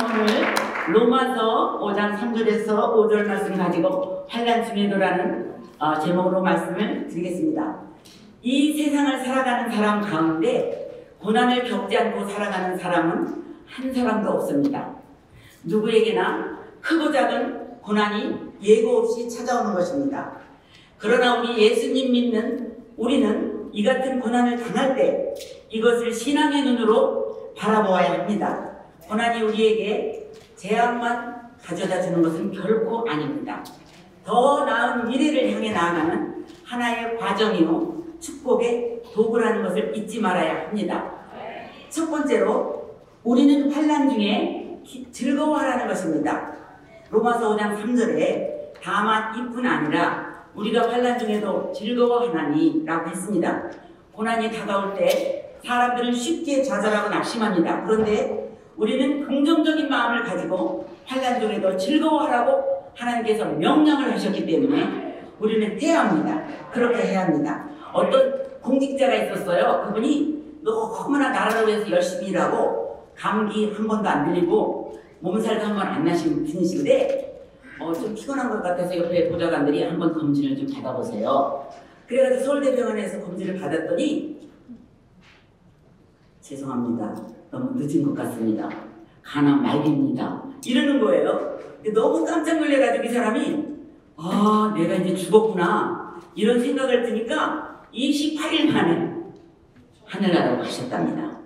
오늘 로마서 5장 3절에서 5절 말씀 가지고 환난 중에도라는 제목으로 말씀을 드리겠습니다. 이 세상을 살아가는 사람 가운데 고난을 겪지 않고 살아가는 사람은 한 사람도 없습니다. 누구에게나 크고 작은 고난이 예고 없이 찾아오는 것입니다. 그러나 우리 예수님 믿는 우리는 이 같은 고난을 당할 때 이것을 신앙의 눈으로 바라보아야 합니다. 고난이 우리에게 재앙만 가져다 주는 것은 결코 아닙니다. 더 나은 미래를 향해 나아가는 하나의 과정이요 축복의 도구라는 것을 잊지 말아야 합니다. 첫 번째로 우리는 환난 중에 즐거워하라는 것입니다. 로마서 5장 3절에 다만 이뿐 아니라 우리가 환난 중에도 즐거워하나니 라고 했습니다. 고난이 다가올 때 사람들은 쉽게 좌절하고 낙심합니다. 그런데 우리는 긍정적인 마음을 가지고 환난 중에도 즐거워하라고 하나님께서 명령을 하셨기 때문에 우리는 해야 합니다. 그렇게 해야 합니다. 어떤 공직자가 있었어요. 그분이 너무나 나라를 위해서 열심히 일하고 감기 한 번도 안 들리고 몸살도 한 번 안 나신 분이신데 좀 피곤한 것 같아서 옆에 보좌관들이 한번 검진을 좀 받아보세요. 그래가지고 서울대병원에서 검진을 받았더니 죄송합니다. 너무 늦은 것 같습니다. 간암 말기입니다. 이러는 거예요. 너무 깜짝 놀래가지고 이 사람이 내가 이제 죽었구나 이런 생각을 드니까 28일 만에 하늘나라로 가셨답니다.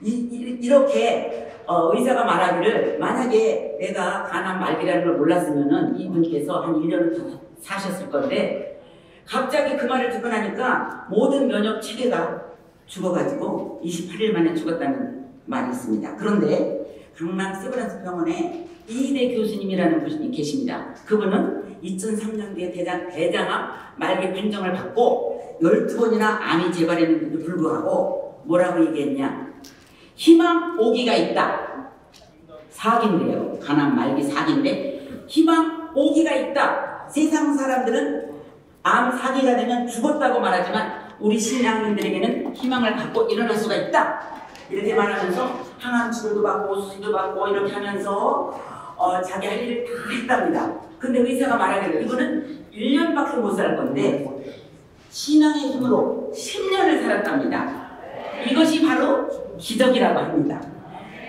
이렇게 의사가 말하기를 만약에 내가 간암 말기라는 걸 몰랐으면 이분께서 한 1년을 더 사셨을 건데 갑자기 그 말을 듣고 나니까 모든 면역 체계가 죽어가지고 28일 만에 죽었다는 말이 있습니다. 그런데 강남 세브란스 병원에 이희대 교수님이라는 분이 계십니다. 그분은 2003년도에 대장암 말기 판정을 받고 12번이나 암이 재발했는데도 불구하고 뭐라고 얘기했냐? 희망 오기가 있다. 사기인데요. 간암 말기 사기인데 희망 오기가 있다. 세상 사람들은 암 사기가 되면 죽었다고 말하지만 우리 신앙인들에게는 희망을 갖고 일어날 수가 있다. 이렇게 말하면서 항암 치료도 받고 수술도 받고 이렇게 하면서 자기 할 일을 다 했답니다. 근데 의사가 말하기를 이거는 1년밖에 못 살 건데 신앙의 힘으로 10년을 살았답니다. 이것이 바로 기적이라고 합니다.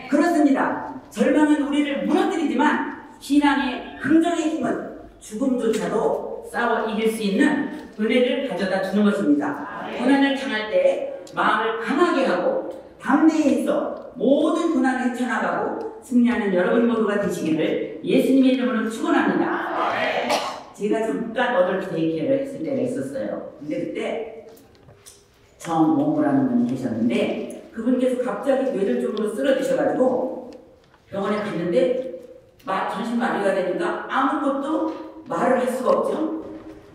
그렇습니다. 절망은 우리를 무너뜨리지만 신앙의 긍정의 힘은 죽음조차도 싸워 이길 수 있는 은혜를 가져다 주는 것입니다. 고난을 당할 때 마음을 강하게 하고 담대해서 모든 고난을 헤쳐나가고 승리하는 여러분 모두가 되시기를 예수님의 이름으로 축원합니다. 제가 잠깐 어덜트 데이케어를 했을 때가 있었어요. 근데 그때 정모모라는 분이 계셨는데 그분께서 갑자기 뇌를 쪽으로 쓰러지셔가지고 병원에 갔는데 전신 마비가 되니까 아무것도 말을 할 수가 없죠.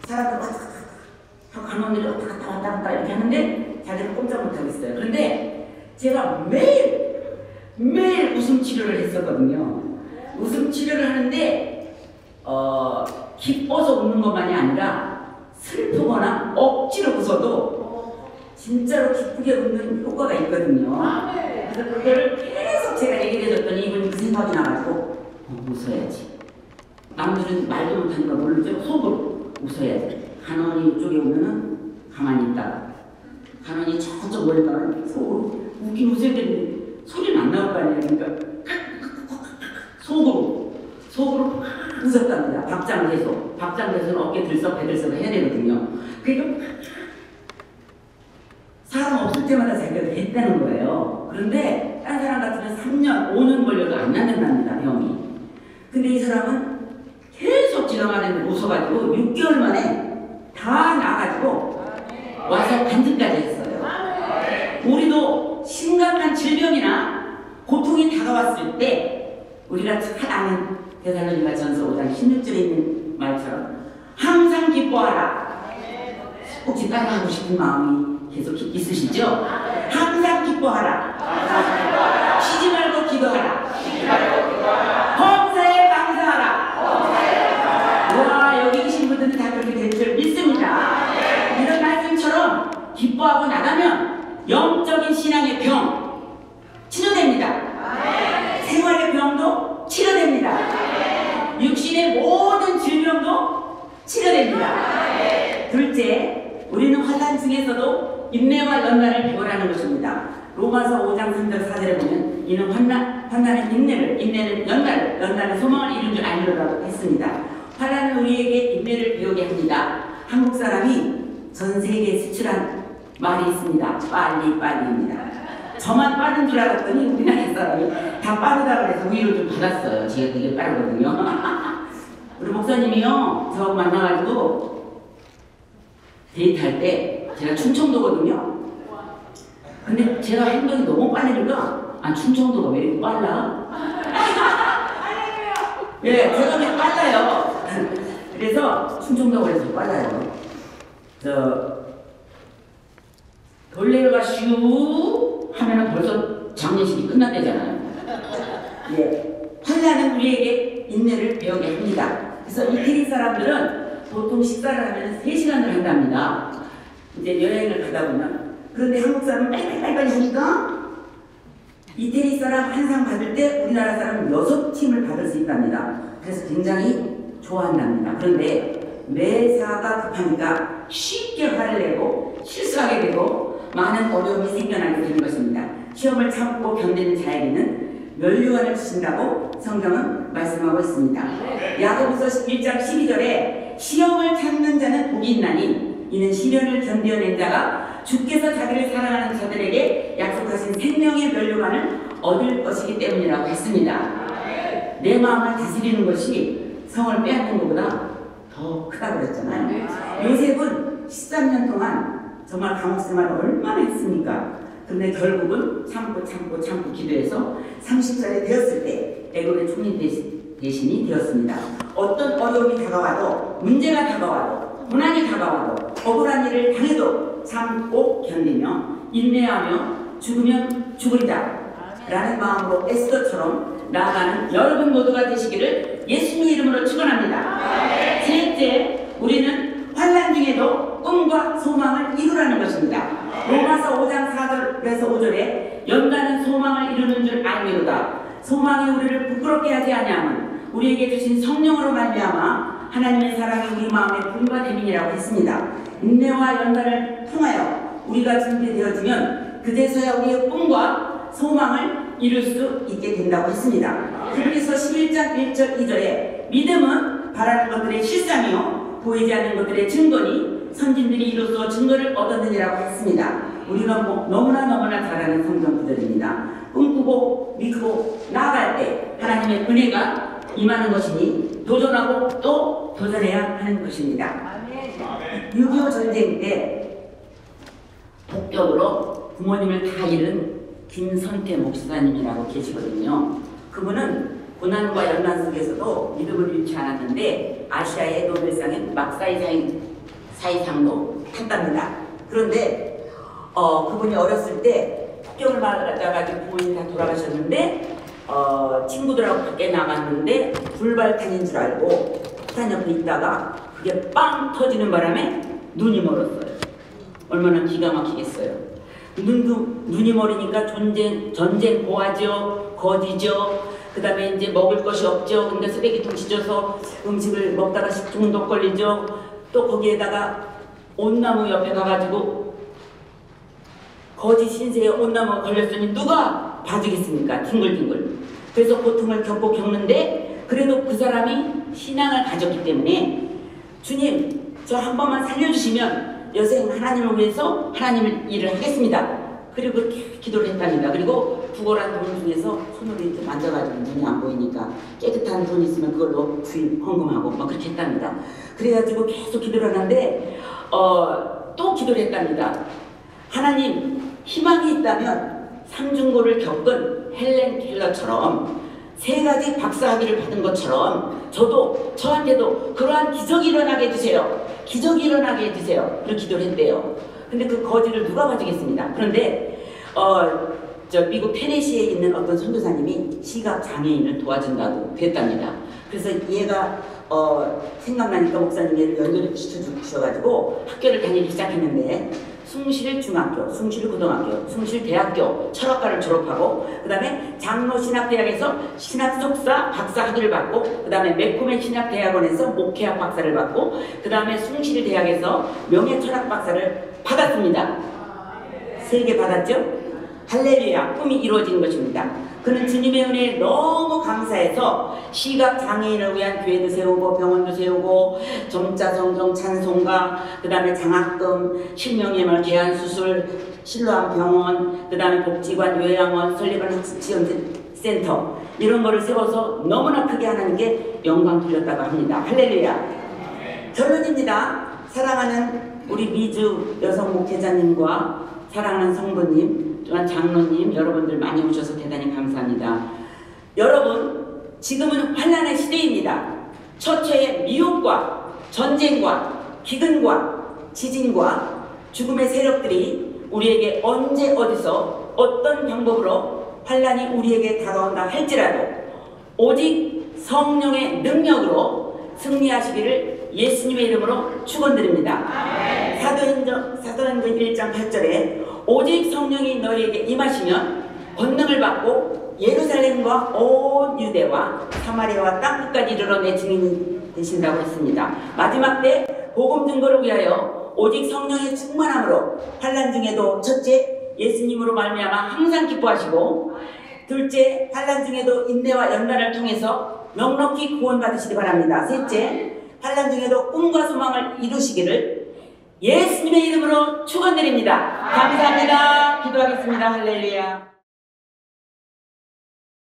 사람들 왔다 갔다 간호원들이 왔다 갔다 이렇게 하는데 자기는 꼼짝 못하겠어요. 그런데 제가 매일 웃음 치료를 했었거든요. 웃음 치료를 하는데 기뻐서 웃는 것만이 아니라 슬프거나 억지로 웃어도 진짜로 기쁘게 웃는 효과가 있거든요. 그래서 그걸 계속 제가 얘기를 해줬더니 이분이 그 생각이 나가지고 웃어야지. 남들은 말도 못하는 걸 모르죠. 속으로 웃어야지. 간원이 이쪽에 오면은 가만히 있다가 간원이 저쪽 멀리 가면 속으로 웃긴 웃어야 되는데 소리는 안 나올 거 아니에요. 그러니까 속으로 웃었답니다. 박장대소는 어깨 들썩 배들썩 해야 되거든요. 그러니까 사람 없을 때마다 자기가 했다는 거예요. 그런데 딴 사람 같으면 3년, 5년 걸려도 안 낫는답니다. 병이. 근데 이 사람은 계속 지나가는데 웃어가지고 6개월 만에 다 나가지고 와서 간증까지 했어요. 우리도 심각한 질병이나 고통이 다가왔을 때 우리가 잘 아는 데살로니가 전서 5장 16절에 있는 말처럼 항상 기뻐하라. 혹시 따라하고 싶은 마음이 계속 있으시죠? 항상 기뻐하라. 쉬지 말고 기도하라. 범사에 감사하라. 와, 여기 계신 분들은 다 그렇게 될 줄 믿습니다. 이런 말씀처럼 기뻐하고 나가면 영적인 신앙의 병 치료됩니다. 생활의 병도 중에서도 인내와 연단을 배우라는 것입니다. 로마서 5장 3절 4절에 보면 이는 환난은 인내를, 인내는 연단을, 연단은 소망을 이룬 줄 알리라고 했습니다. 환난은 우리에게 인내를 배우게 합니다. 한국 사람이 전 세계에 수출한 말이 있습니다. 빨리빨리입니다. 저만 빠른 줄 알았더니 우리나라 사람이 다 빠르다 그래서 위로 좀 받았어요. 제가 되게 빠르거든요. 우리 목사님이요, 저 만나가지고 데이트할 때 제가 충청도거든요. 근데 제가 행동이 너무 빨리니까 충청도가 왜 이렇게 빨라? 예, 제가 왜 빨라요? 그래서 충청도가 그래서 빨라요. 돌레가 슈 하면은 벌써 장례식이 끝났대잖아요. 예, 환난은 우리에게 인내를 배우게 합니다. 그래서 이태리 사람들은 보통 식사를 하면 3시간을 한답니다. 이제 여행을 가다 보면. 그런데 한국 사람은 빨리빨리 하니까 이태리 사람 한 상 받을 때 우리나라 사람은 6팀을 받을 수 있답니다. 그래서 굉장히 좋아한답니다. 그런데 매사가 급하니까 쉽게 화를 내고 실수하게 되고 많은 어려움이 생겨나게 되는 것입니다. 시험을 참고 견디는 자에게는 면류관을 주신다고 성경은 말씀하고 있습니다. 야고보서 1장 12절에 시험을 참는 자는 복이 있나니 이는 시련을 견뎌낸 자가 주께서 자기를 사랑하는 자들에게 약속하신 생명의 면류관을 얻을 것이기 때문이라고 했습니다. 내 마음을 다스리는 것이 성을 빼앗는 것보다 더 크다고 그랬잖아요. 요셉은 13년 동안 정말 감옥 생활을 얼마나 했습니까? 근데 결국은 참고 기도해서 30살이 되었을 때 애굽의 총리 대신이 되었습니다. 어떤 어려움이 다가와도, 문제가 다가와도, 고난이 다가와도, 억울한 일을 당해도 참고 견디며 인내하며 죽으면 죽으리다 라는 마음으로 에스더처럼 나아가는 여러분 모두가 되시기를 예수님의 이름으로 축원합니다. 셋째, 우리는 환난 중에도 꿈과 소망을 이루라는 것입니다. 로마서 5장 4절에서 5절에 연단은 소망을 이루는 줄 알미로다. 소망이 우리를 부끄럽게 하지 아니함은 우리에게 주신 성령으로 말미암아 하나님의 사랑이 우리 마음에 분과 대민이라고 했습니다. 인내와 연단을 통하여 우리가 준비되어지면 그제서야 우리의 꿈과 소망을 이룰 수 있게 된다고 했습니다. 그래서 11장 1절 2절에 믿음은 바라는 것들의 실상이요 보이지 않는 것들의 증거니 선진들이 이로써 증거를 얻었느니라고 했습니다. 우리가 너무나 잘 아는 성경 구절입니다. 꿈꾸고 믿고 나아갈 때 하나님의 은혜가 임하는 것이니 도전하고 또 도전해야 하는 것입니다. 6.25 전쟁 때 폭격으로 부모님을 다 잃은 김선태 목사님이라고 계시거든요. 그분은 고난과 연단 속에서도 믿음을 잃지 않았는데 아시아의 노벨상인 막사이상도 탔답니다. 그런데 그분이 어렸을 때 폭격을 맞아가지고 부모님이 다 돌아가셨는데 친구들하고 밖에 나갔는데 불발탄인 줄 알고 폭탄 옆에 있다가 그게 빵 터지는 바람에 눈이 멀었어요. 얼마나 기가 막히겠어요. 눈이 멀으니까 전쟁 고하죠, 거지죠. 그 다음에 이제 먹을 것이 없죠. 근데 쓰레기통 찢어서 음식을 먹다가 식중독 걸리죠. 또 거기에다가 온나무 옆에 가가지고 거지 신세에 온나무가 걸렸으니 누가 봐주겠습니까? 뒹굴뒹굴. 그래서 고통을 겪는데 그래도 그 사람이 신앙을 가졌기 때문에 주님 저 한 번만 살려주시면 여생 하나님을 위해서 하나님을 일을 하겠습니다. 그리고 그렇게 기도를 했답니다. 그리고 부걸한 돈 중에서 손으로 이렇게 만져가지고 눈이 안 보이니까 깨끗한 돈 있으면 그걸로 주인 헌금하고 막 그렇게 했답니다. 그래가지고 계속 기도를 하는데 또 기도를 했답니다. 하나님 희망이 있다면 삼중고를 겪은 헬렌 켈러처럼 3가지 박사학위를 받은 것처럼 저한테도 그러한 기적이 일어나게 해주세요. 기적이 일어나게 해주세요. 그렇게 기도를 했대요. 근데 그 거지를 누가 봐주겠습니다. 그런데 미국 테네시에 있는 어떤 선교사님이 시각 장애인을 도와준다고 됐답니다. 그래서 얘가 생각나니까 목사님이 얘를 연결시켜 주셔가지고 학교를 다니기 시작했는데 숭실중학교, 숭실고등학교, 숭실대학교 철학과를 졸업하고 그 다음에 장로신학대학에서 신학석사 박사 학위를 받고 그 다음에 매코멘 신학대학원에서 목회학 박사를 받고 그 다음에 숭실대학에서 명예철학 박사를 받았습니다. 3개 받았죠? 할렐루야, 꿈이 이루어진 것입니다. 그는 주님의 은혜에 너무 감사해서 시각장애인을 위한 교회도 세우고 병원도 세우고 점자성경 찬송가 그 다음에 장학금 실명예물 개안수술 실로암 병원 그 다음에 복지관 요양원 설립한 학습지원센터 이런 거를 세워서 너무나 크게 하나님께 영광 돌렸다고 합니다. 할렐루야. 결론입니다. 사랑하는 우리 미주 여성 목회자님과 사랑하는 성도님 또한 장로님 여러분들 많이 오셔서 대단히 감사합니다. 여러분 지금은 환난의 시대입니다. 처처의 미혹과 전쟁과 기근과 지진과 죽음의 세력들이 우리에게 언제 어디서 어떤 방법으로 환난이 우리에게 다가온다 할지라도 오직 성령의 능력으로 승리하시기를 예수님의 이름으로 축원드립니다. 사도행전 1장 8절에 오직 성령이 너희에게 임하시면 권능을 받고 예루살렘과 온 유대와 사마리아와 땅끝까지 이르러 내 증인이 되신다고 했습니다. 마지막 때 복음 증거를 위하여 오직 성령의 충만함으로 환난 중에도 첫째 예수님으로 말미암아 항상 기뻐하시고 둘째 환난 중에도 인내와 연단을 통해서 넉넉히 구원받으시기 바랍니다. 셋째 환난 중에도 꿈과 소망을 이루시기를 예수님의 이름으로 축원드립니다. 감사합니다. 기도하겠습니다. 할렐루야.